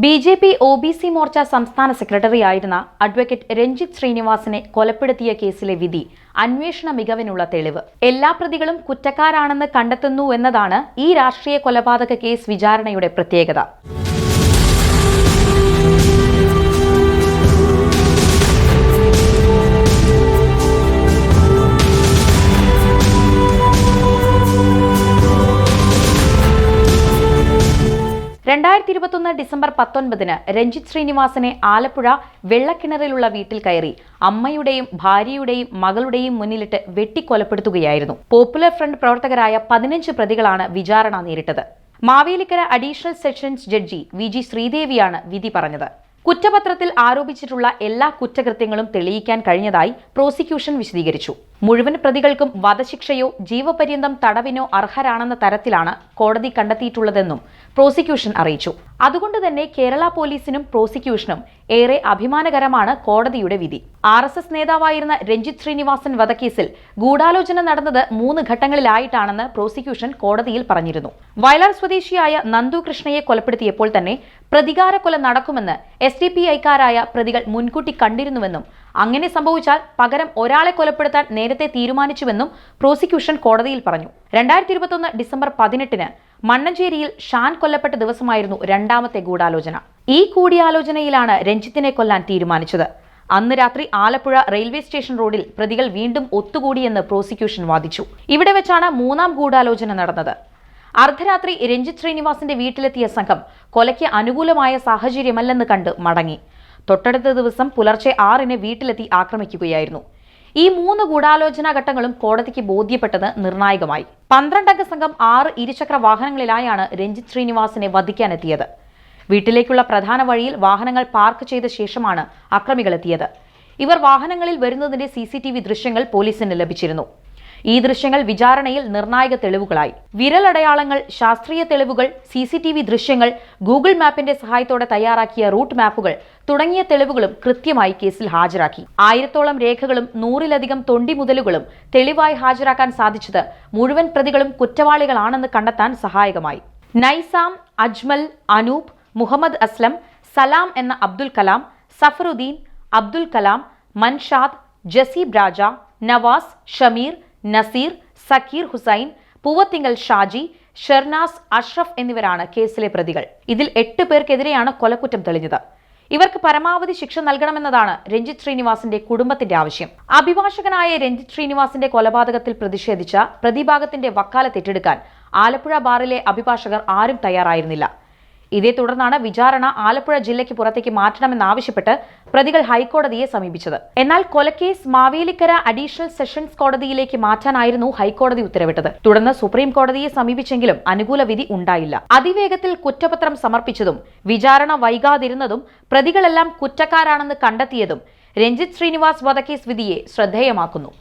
BJP. OBC. Morcha സംസ്ഥാന സെക്രട്ടറിയായിരുന്ന advocate Ranjith ശ്രീനിവാസനെ കൊലപ്പെടുത്തിയ കേസിലെ വിധി അന്വേഷണ മികവിനുള്ള തെളിവ്. എല്ലാ പ്രതികളും കുറ്റക്കാരാണെന്ന് കണ്ടെത്തുന്നു എന്നതാണ് ഈ രാഷ്ട്രീയ കൊലപാതക കേസ് വിചാരണയുടെ പ്രത്യേകത. ഡിസംബർ 19 രഞ്ജിത്ത് ശ്രീനിവാസനെ ആലപ്പുഴ വെള്ളക്കിണറിലുള്ള വീട്ടിൽ കയറി അമ്മയുടെയും ഭാര്യയുടെയും മകളുടെയും മുന്നിലിട്ട് വെട്ടിക്കൊലപ്പെടുത്തുകയായിരുന്നു. പോപ്പുലർ ഫ്രണ്ട് പ്രവർത്തകരായ 15 പ്രതികളാണ് വിചാരണ നേരിട്ടത്. Mavelikkara additional sessions judge V G. ശ്രീദേവിയാണ് വിധി പറഞ്ഞത്. കുറ്റപത്രത്തിൽ ആരോപിച്ചിട്ടുള്ള എല്ലാ കുറ്റകൃത്യങ്ങളും തെളിയിക്കാൻ കഴിഞ്ഞതായി പ്രോസിക്യൂഷൻ വിശദീകരിച്ചു. മുഴുവൻ പ്രതികൾക്കും വധശിക്ഷയോ ജീവപര്യന്തം തടവിനോ അർഹരാണെന്ന തരത്തിലാണ് കോടതി കണ്ടെത്തിയിട്ടുള്ളതെന്നും പ്രോസിക്യൂഷൻ അറിയിച്ചു. അതുകൊണ്ട് തന്നെ കേരള പോലീസിനും പ്രോസിക്യൂഷനും ഏറെ അഭിമാനകരമാണ് കോടതിയുടെ വിധി. RSS നേതാവായിരുന്ന രഞ്ജിത്ത് ശ്രീനിവാസൻ വധക്കേസിൽ ഗൂഢാലോചന നടന്നത് 3 ഘട്ടങ്ങളിലായിട്ടാണെന്ന് പ്രോസിക്യൂഷൻ കോടതിയിൽ പറഞ്ഞിരുന്നു. വയലാർ സ്വദേശിയായ നന്ദു കൃഷ്ണയെ കൊലപ്പെടുത്തിയപ്പോൾ തന്നെ പ്രതികാരക്കൊല നടക്കുമെന്ന് SDPIക്കാരായ പ്രതികൾ മുൻകൂട്ടി കണ്ടിരുന്നുവെന്നും അങ്ങനെ സംഭവിച്ചാൽ പകരം ഒരാളെ കൊലപ്പെടുത്താൻ നേരത്തെ തീരുമാനിച്ചുവെന്നും പ്രോസിക്യൂഷൻ കോടതിയിൽ പറഞ്ഞു. 2021 ഡിസംബർ 18 മണ്ണഞ്ചേരിയിൽ ഷാൻ കൊല്ലപ്പെട്ട ദിവസമായിരുന്നു രണ്ടാമത്തെ ഗൂഢാലോചന. ഈ കൂടിയാലോചനയിലാണ് രഞ്ജിത്തിനെ കൊല്ലാൻ തീരുമാനിച്ചത്. അന്ന് രാത്രി ആലപ്പുഴ റെയിൽവേ സ്റ്റേഷൻ റോഡിൽ പ്രതികൾ വീണ്ടും ഒത്തുകൂടിയെന്ന് പ്രോസിക്യൂഷൻ വാദിച്ചു. ഇവിടെ വെച്ചാണ് 3ാം ഗൂഢാലോചന നടന്നത്. അർദ്ധരാത്രി രഞ്ജിത്ത് ശ്രീനിവാസന്റെ വീട്ടിലെത്തിയ സംഘം കൊലയ്ക്ക് അനുകൂലമായ സാഹചര്യമല്ലെന്ന് കണ്ട് മടങ്ങി. തൊട്ടടുത്ത ദിവസം പുലർച്ചെ 6 വീട്ടിലെത്തി ആക്രമിക്കുകയായിരുന്നു. ഈ 3 ഗൂഢാലോചനാ ഘട്ടങ്ങളും കോടതിക്ക് ബോധ്യപ്പെട്ടത് നിർണായകമായി. 12 അംഗ സംഘം 6 ഇരുചക്ര വാഹനങ്ങളിലായാണ് രഞ്ജിത്ത് ശ്രീനിവാസനെ വധിക്കാനെത്തിയത്. വീട്ടിലേക്കുള്ള പ്രധാന വഴിയിൽ വാഹനങ്ങൾ പാർക്ക് ചെയ്ത ശേഷമാണ് അക്രമികളെത്തിയത്. ഇവർ വാഹനങ്ങളിൽ വരുന്നതിന്റെ CCTV ദൃശ്യങ്ങൾ പോലീസിന് ലഭിച്ചിരുന്നു. ഈ ദൃശ്യങ്ങൾ വിചാരണയിൽ നിർണായക തെളിവുകളായി. വിരലടയാളങ്ങൾ, ശാസ്ത്രീയ തെളിവുകൾ, CCTV ദൃശ്യങ്ങൾ, ഗൂഗിൾ മാപ്പിന്റെ സഹായത്തോടെ തയ്യാറാക്കിയ റൂട്ട് മാപ്പുകൾ തുടങ്ങിയ തെളിവുകളും കൃത്യമായി കേസിൽ ഹാജരാക്കി. 1000ഓളം രേഖകളും 100-ലധികം തൊണ്ടിമുതലുകളും തെളിവായി ഹാജരാക്കാൻ സാധിച്ചത് മുഴുവൻ പ്രതികളും കുറ്റവാളികളാണെന്ന് കണ്ടെത്താൻ സഹായകമായി. നൈസാം, അജ്മൽ, അനൂപ്, മുഹമ്മദ് അസ്ലം, സലാം എന്ന അബ്ദുൽ കലാം, സഫറുദ്ദീൻ, അബ്ദുൽ കലാം, മൻഷാദ്, ജസീബ് രാജ, നവാസ്, ഷമീർ, നസീർ, സക്കീർ ഹുസൈൻ, പൂവത്തിങ്കൽ ഷാജി, ഷെർനാസ്, അഷ്റഫ് എന്നിവരാണ് കേസിലെ പ്രതികൾ. ഇതിൽ 8 പേർക്കെതിരെയാണ് കൊലക്കുറ്റം തെളിഞ്ഞത്. ഇവർക്ക് പരമാവധി ശിക്ഷ നൽകണമെന്നതാണ് രഞ്ജിത്ത് ശ്രീനിവാസന്റെ കുടുംബത്തിന്റെ ആവശ്യം. അഭിഭാഷകനായ രഞ്ജിത്ത് ശ്രീനിവാസന്റെ കൊലപാതകത്തിൽ പ്രതിഷേധിച്ച പ്രതിഭാഗത്തിന്റെ വക്കാലത്ത് ഏറ്റെടുക്കാൻ ആലപ്പുഴ ബാറിലെ അഭിഭാഷകർ ആരും തയ്യാറായിരുന്നില്ല. ഇതേ തുടർന്നാണ് വിചാരണ ആലപ്പുഴ ജില്ലയ്ക്ക് പുറത്തേക്ക് മാറ്റണമെന്നാവശ്യപ്പെട്ട് പ്രതികൾ ഹൈക്കോടതിയെ സമീപിച്ചത്. എന്നാൽ കൊലക്കേസ് മാവേലിക്കര അഡീഷണൽ സെഷൻസ് കോടതിയിലേക്ക് മാറ്റാനായിരുന്നു ഹൈക്കോടതി ഉത്തരവിട്ടത്. തുടർന്ന് സുപ്രീം കോടതിയെ സമീപിച്ചെങ്കിലും അനുകൂല വിധി ഉണ്ടായില്ല. അതിവേഗത്തിൽ കുറ്റപത്രം സമർപ്പിച്ചതും വിചാരണ വൈകാതിരുന്നതും പ്രതികളെല്ലാം കുറ്റക്കാരാണെന്ന് കണ്ടെത്തിയതും രഞ്ജിത്ത് ശ്രീനിവാസ് വധക്കേസ് വിധിയെ ശ്രദ്ധേയമാക്കുന്നു.